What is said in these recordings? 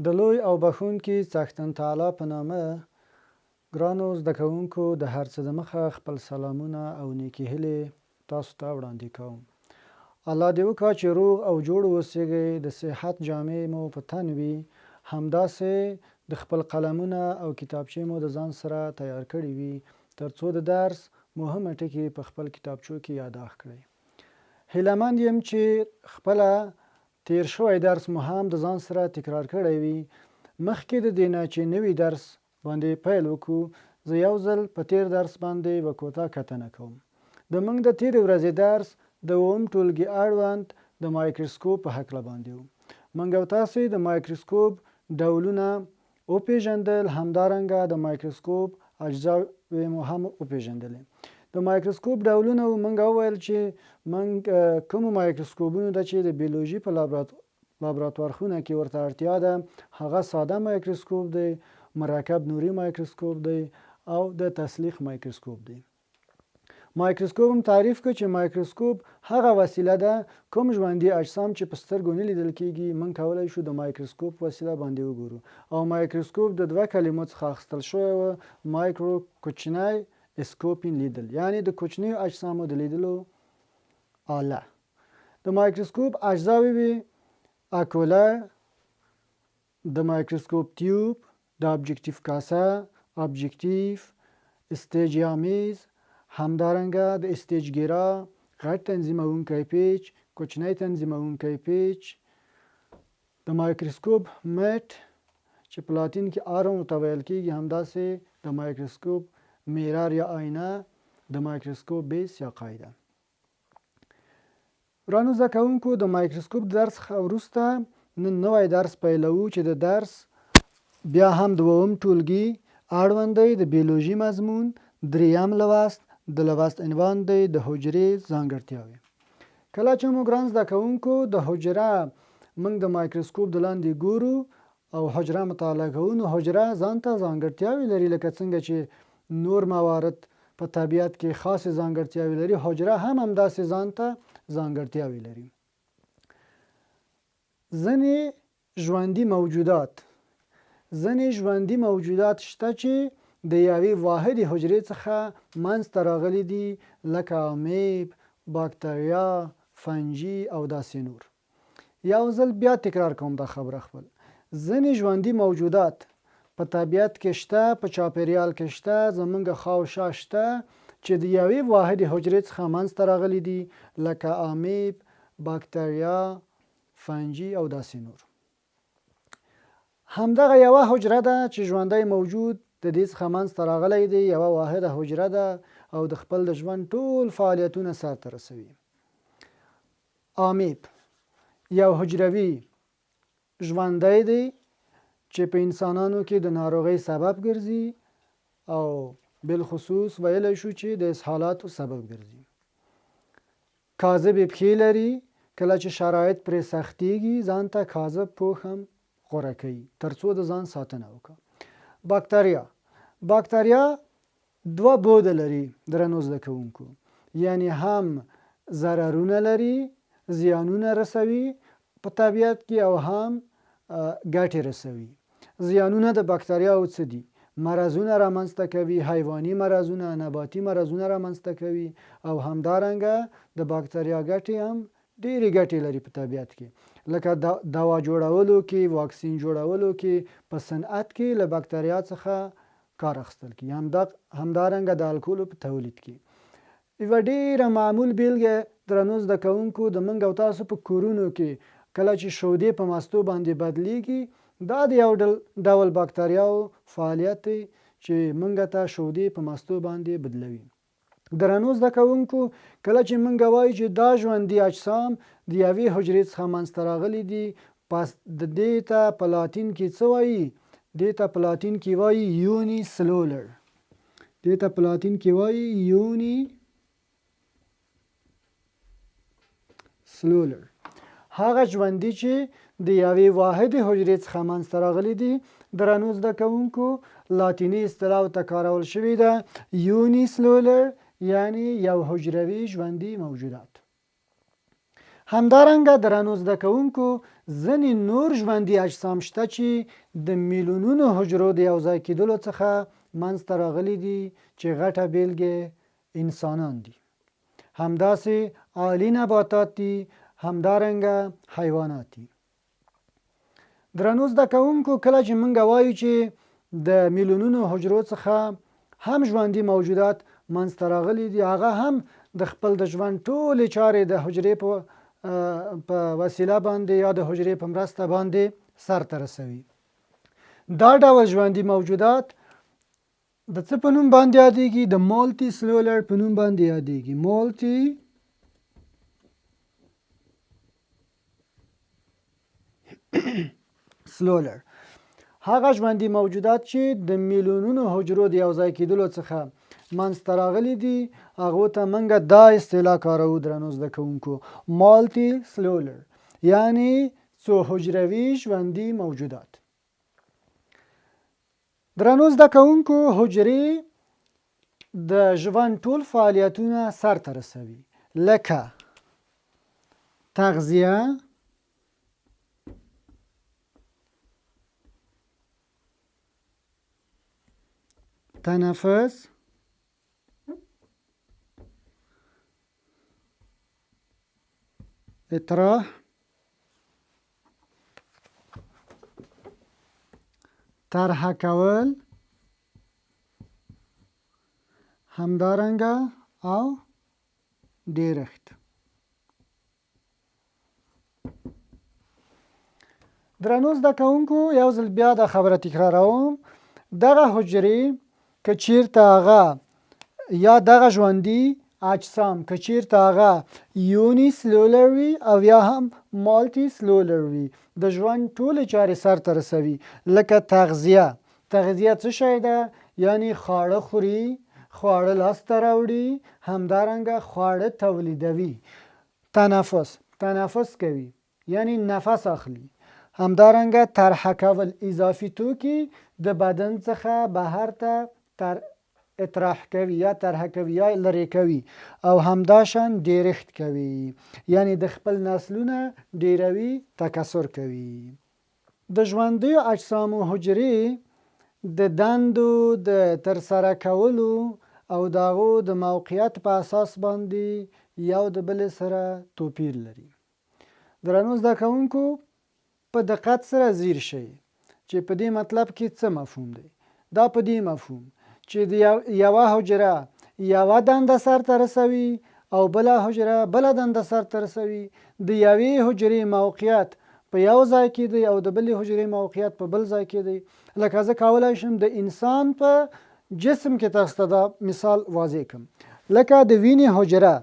د لوی او بخښونکي څښتن تعالی په نامه ګرانو زده کوونکو د هر څه د مخه خپل سلامونه او نیکې هیلې تاسو ته وړاندې کوم. الله دې وکړه چې روغ او جوړ اوسئ، د صحت جامې مو په تن وي، همداسې د خپل قلمونه او کتابچې مو د ځان سره تیار کړي وي ترڅو د درس مهمه ټکي په خپل کتابچو کې یاداښت کړئ. هیله‌مند یم چې خپله تیر شوی درس مو هم د ځان سره تکرار کړی وي. مخکې د دې نه چې نوي درس باندې پیل وکړو، زه یو ځل په تیر درس باندې به کوتاه کتنه کوم. د موږ د تیرې ورځې درس د اووم ټولګي اړوند د مایکروسکوپ په هکله باندې و. موږ او تاسې د مایکروسکوپ ډولونه وپېژندل، همدارنګه د مایکروسکوپ اجزاوې مو هم وپېژندلې. د مایکروسکوپ ډولونه موږ وویل چې موږ کومو مایکروسکوپونو ته چې د بیولوژي په لابراتوار خونه کې ورته اړتیا ده، هغه ساده مایکروسکوپ دی، مرکب نوري مایکروسکوپ دی او د تسلیخ مایکروسکوپ دی. مایکروسکوپ هم تعریف کړ چې مایکروسکوپ هغه وسیله ده، کوم ژوندي اجسام چې په سترګو نه لیدل کېږي، موږ کولی شو د مایکروسکوپ وسیله باندې وګورو. او مایکروسکوپ د دوه کلمو څخه اخیستل شوی و: مایکرو کوچنی، اسکوپین لیدل، یعنی د کوچنیو اجسامو د لیدلو آله. د مایکروسکوپ اجزاوې وي: اکوله، د مایکروسکوپ تیوب، د ابجکتیف کاسه، ابجکتیف، استیجیامیز، همدارنګه د استیجګیرا، غټ تنظیمونکی پیچ، کوچنی تنظیمونکی پیچ، د مایکروسکوپ مټ چې په لاتین کې آرم ورته ویل کېږي، همداسې د مایکروسکوپ میرر یا آینه، د مایکروسکوپ بیس یا قاعده. ورانو زده کوونکو، د مایکروسکوپ درس څخه وروسته نن نوی درس پیلوو چې د درس بیا هم دوم ټولګي اړوند دی، د بیولوژي مضمون، دریم لوست. د لوست عنوان دی د حجرې ځانګړتیاوې. کله چې مو ګران زده کوونکو د حجره موږ د مایکروسکوپ د لاندې ګورو او حجره مطالعه کوو، نو حجره ځان ته ځانګړتیاوې لري، لکه څنګه چې نور موارد په طبیعت کې خاصې ځانګړتیاوې لري، حجره هم همداسې ځان ته ځانګړتیاوې لري. ځینې ژوندي موجودات شته چې د یوې واحدې حجرې څخه منځته راغلي دي، لکه امیب، باکتریا، فنجي او داسې نور. یو ځل بیا تکرار کوم دا خبره خپل: ځینې ژوندي موجودات په طبیعت کې شته، په چاپیریال کې شته، زمونږ خواوشا شته، چې د یوې واحدې حجرې څخه منځته راغلي دي، لکه امیب، باکتریا، فنجي او داسې نور. همدغه یوه حجره ده چې ژوندی موجود د دې څخه منځته راغلی دی، یوه واحده حجره ده او د خپل د ژوند ټول فعالیتونه سرته رسوي. امیب یو حجروي ژوندی دی چې په انسانانو کې د ناروغۍ سبب ګرځي او بالخصوص ویلی شو چې د اسهالاتو سبب ګرځي. کاذبې پښې لري، کله چې شرایط پرې سختیږي ځان ته کاذب پوښ هم غوره کوي ترڅو د ځان ساتنه وکړي. باکتریا دوه بوده لري درنو زده کوونکو، یعنی هم ضررونه لري، زیانونه رسوي په طبیعت کې، او هم ګټې رسوي. زیانونه د باکتریاو څه دي؟ مرضونه رامنځته کوي، حیواني مرضونه، نباتي مرضونه رامنځته کوي، او همدارنګه د باکتریا ګټې هم ډېرې ګټې لري په طبیعت کې، لکه دوا جوړولو کې، واکسین جوړولو کې، په صنعت کې له باکتریا څخه کار اخیستل کېږي، همدارنګه د الکولو په تولید کې. یوه ډېره معمول بیلګه درنو زده کوونکو، د موږ او تاسو په کورونو کې کله چې شودې په مستو باندې بدلیږي، دا د یو ډول باکتریاو فعالیت دی چې موږ ته شودې په مستو باندې بدلوي. درنو زده کوونکو، کله چې موږ وایو چې دا ژوندي اجسام د یوې حجرې څخه منځته راغلي دي، پس د دې ته په لاتین کې څه وایي؟ دې ته په لاتین کې وایي یوني سلولر. دې ته په لاتین کې وایي یوني سلولر. هغه ژوندي چې د یوې واحدې حجرې څخه منځته راغلي دي، درنو زده کوونکو لاتیني اصطلاح ته کارول شوې ده یوني سلولر، یعنی یو حجروي ژوندي موجودات. همدارنګه درنو زده کوونکو ځینې نور ژوندي اجسام شته چې د میلیونونو حجرو د یوځای کېدلو څخه منځته راغلي دي چې غټه بیلګې انسانان دي. همداسې عالي نباتات دي، همدارنګه حیوانات دي. درنو زده کوونکو، کله چې موږ وایو چې د میلیونونو حجرو څخه هم ژوندي موجودات منځته راغلي دي، هغه هم د خپل د ژوند ټولې چارې د حجرې په وسیله باندې یا د حجرې په مرسته باندې سرته رسوي. دا ډول ژوندي موجودات د څه په نوم باندې یادېږي؟ د مالټي سلولر په نوم باندې یادېږي. مالټي سلولر هغه ژوندي موجودات چې د میلیونونو حجرو د یوځای کېدلو څخه منځته راغلي دي، هغو ته موږ دا اصطلاح کاروو درنو زده کوونکو، مالټي سلولر، یعنی څو حجروي ژوندي موجودات. درنو زده کوونکو، حجرې د ژوند ټول فعالیتونه سرته رسوي، لکه تغذیه، تنفس، اطراح، طرحه کول، همدارنګه او ډیرښت. درنو زده کوونکو، یو ځل بیا دا خبره تکراروم، دغه حجرې که چیرته هغه یا دغه ژوندي اجسام که چیرته هغه یونی سلولر وي او یا هم مالټي سلولر وي، د ژوند ټولې چارې سرته رسوي، لکه تغذیه. تغذیه څه شی ده؟ یعنی خواړه خوري، خواړه لاسته راوړي، همدارنګه خواړه تولیدوي. تنفس کوي، یعنی نفس اخلي. همدارنګه طرحه کول، اضافي توکي د بدن څخه بهر ته اطراح کوي یا طرحه کوي یا لرې کوي. او همداشان ډیرښت کوي، یعنی د خپل نسلونه ډیروي، تکثر کوي. د ژوندیو اجسامو حجرې د دندو د ترسره کولو او د هغو د موقعیت په اساس باندې یو د بل سره توپیر لري. درنو زده کوونکو، په دقت سره ځیر شئ چې په دې مطلب کې څه مفهوم دی. دا په دې مفهوم چې د یوه حجره یوه دنده سرته رسوي او بله حجره بله دنده سرته رسوي. د یوې حجرې موقعیت په یو ځای کې دی او د بلې حجرې موقعیت په بل ځای کې دی. لکه زه کولی شم د انسان په جسم کې تاسو ته دا مثال واضح کړم. لکه د وینې حجره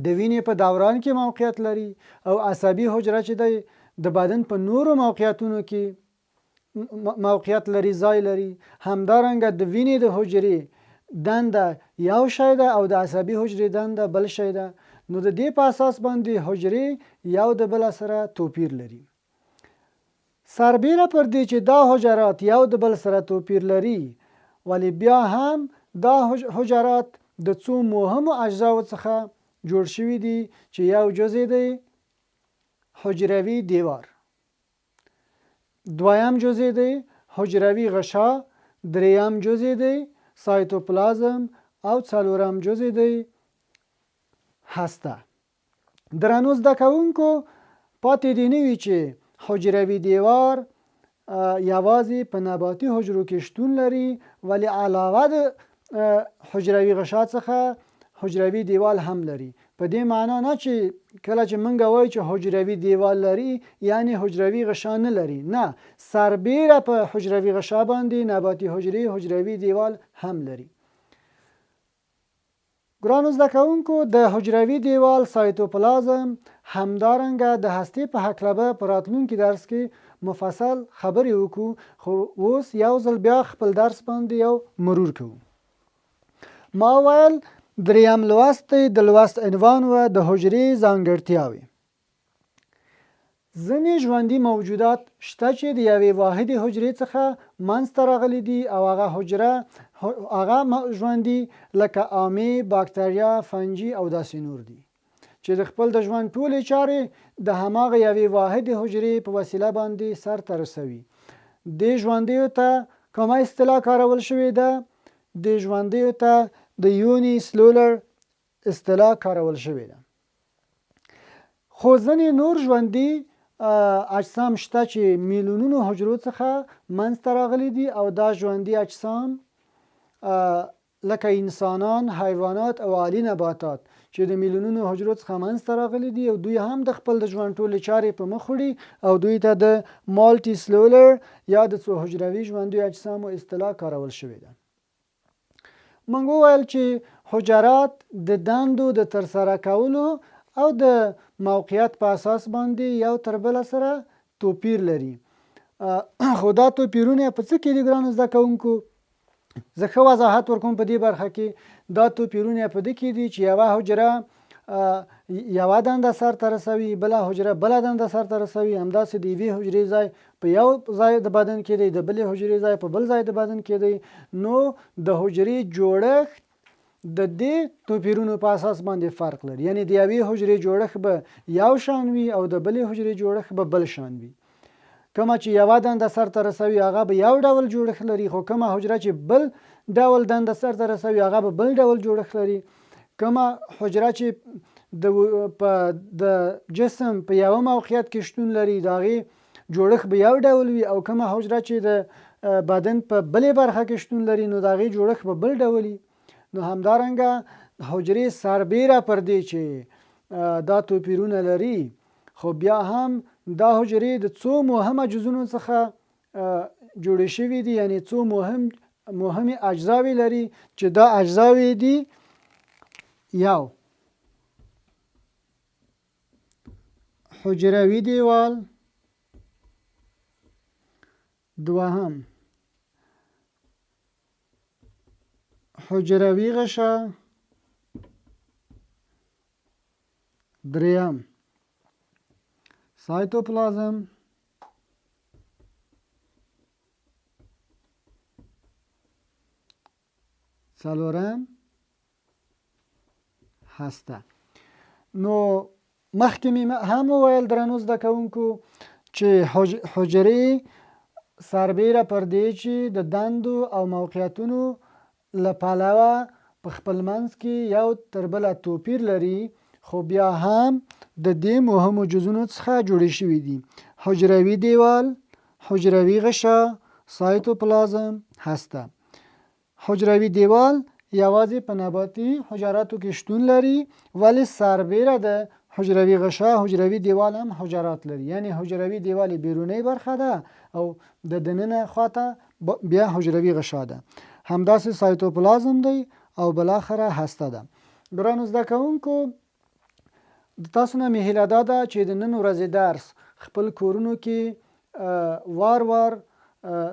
د وینې په دوران کې موقعیت لري او عصبي حجره چې دی د بدن په نورو موقعیتونو کې موقعیت لري، ځای لري. همدارنګه د وینې د حجرې دنده یو شی ده او د عصبي حجرې دنده بل شی ده. نو د دې په اساس باندې حجرې یو د بل سره توپیر لري. سربیره پر دې چې دا حجرات یو د بل سره توپیر لري، ولی بیا هم دا حجرات د څو مهمو اجزاو څخه جوړ شوي دي چې یو جزء دی حجروي دیوار، دویم جزء دی حجروي غشا، دریم جزء دی سایتوپلازم او څلورم جزء دی هسته. درنو زده کوونکو، پاتې دې نه وي چې حجروي دیوار یوازې په نباتي حجرو کې شتون لري، ولی علاوه د حجروي غشا څخه حجروي دیوال هم لري. په دې معنا نه چې کله چې موږ وایو چې حجروي دیوال لري یعنی حجروي غشا نه لري، نه، سربیره په حجروي غشا باندې نباتي حجرې حجروي دیوال هم لري. ګرانو زده کوونکو، د حجروي دیوال سایتوپلازم همدارنګه د هستې په هکله به په راتلونکي درس کې مفصل خبرې وکړو، خو اوس یو ځل بیا خپل درس باندې یو مرور کوو. ما ویل دریم لوست د لوست عنوان و د حجرې ځانګړتیاوې. ځینې ژوندي موجودات شته چې د یوې واحدې حجرې څخه منځته راغلي دي او هغه ژوندي لکه آمې، باکتریا، فنجي او داسې نور دي چې د خپل د ژوند ټولې چارې د هماغه یوې واحدې حجرې په وسیله باندې سرته رسوي. دې ژوندیو ته کومه اصطلاح کارول شوې ده؟ دې ژوندیو ته د یونی سلولر اصطلاح کارول شوې ده. خو ځینې نور ژوندي اجسام شته چې میلیونونو حجرو څخه منځته راغلي دي او دا ژوندي اجسام لکه انسانان، حیوانات او عالی نباتات چې د میلیونونو حجرو څخه منځته راغلي دي او دوی هم د خپل د ژوند ټولې چارې په مخ وړي او دوی ته د مالټي سلولر یا د څو حجروي ژوندیو اجسامو اصطلاح کارول شوې ده. موږ وویل چې حجرات د دندو د ترسره کولو او د موقعیت په اساس باندې یو تر بل سره توپیر لري. خو دا توپیرونه په څه کې دي ګرانو زده کوونکو؟ زه ښه وضاحت ورکوم په دې برخه کې. دا توپیرونه په دې کې دي چې یوه حجره یوه دنده سرته رسوي، بله حجره بله دنده سرته رسوي، همداسې د یوې حجرې ځای په یو ځای د بدن کې دی، د بلې حجرې ځای په بل ځای د بدن کې دی. نو د حجرې جوړښت د دې توپیرونو په اساس باندې فرق لري، یعنی د یوې حجرې جوړښت به یو شان وي او د بلې حجرې جوړښت به بل شان وي. کومه چې یوه دنده سرته رسوي هغه به یو ډول جوړښت لري، خو کومه حجره چې بل ډول دنده سرته رسوي هغه به بل ډول جوړښت لري. کومه حجره چې د جسم په یوه موقعیت کې شتون لري د هغې جوړښت به یو ډول وي، او کومه حجره چې د بدن په بلې برخه کې شتون لري نو د هغې جوړښت به بل ډول وي. نو همدارنګه حجرې سربیره پر دې چې دا توپیرونه لري، خو بیا هم دا حجرې د څو مهمه جزونو څخه جوړې شوي دي، یعنی څو مهمې اجزاوې لري چې دا اجزاوې دي: یو حجروي دیوال، دوهم حجروي غشا، دریم سایتوپلازم، څلورم هسته. نو مخکې مې هم وویل درنو زده کوونکو چې حجرې سربیره پر دې چې د دندو او موقعیتونو له پلوه په خپل منځ کې یو تر بله توپیر لري، خو بیا هم د دې مهمو جزونو څخه جوړې شوي دي: حجروي دیوال، حجروي غشا، سایتوپلازم، هسته. حجروي دیوال یوازې په نباتي حجراتو کې شتون لري، ولی سربیره د حجروي غشا حجروي دیوال هم حجرات لري، یعنی حجروي دیوال بیرونی برخه ده او د دننه خواته بیا حجروي غشا ده. همداسې سایتوپلازم دی او بالاخره هسته ده. ګرانو زده کوونکو، تاسو نه مې هیله دا ده چې د نن ورځې درس خپل کورونو کې وار وار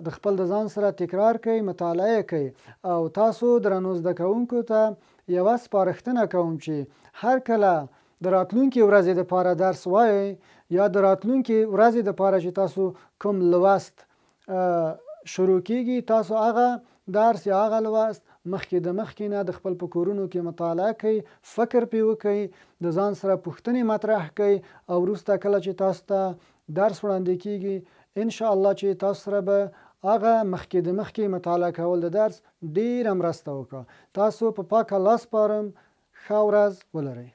د خپل د ځان سره تکرار کوئ، مطالعه کوئ، او تاسو درنو زده کوونکو ته یوه سپارښتنه کوم چې هر کله د راتلونکي ورځې دپاره درس وایئ یا د راتلونکي ورځې دپاره چې تاسو کوم لوست شروع کیږي، تاسو هغه درس یا هغه لوست مخکې نه د خپل په کورونو کې مطالعه کوئ، فکر پې وکئ، د ځان سره پوښتنې مطرح کوئ، او وروسته کله چې تاسو ته درس وړاندې کیږي ان شاء الله چې تاسو سره به هغه مخکې مطالعه کول د درس ډیره مرسته وکړه. تاسو په پاک الله سپارم. ښه ورځ ولرئ.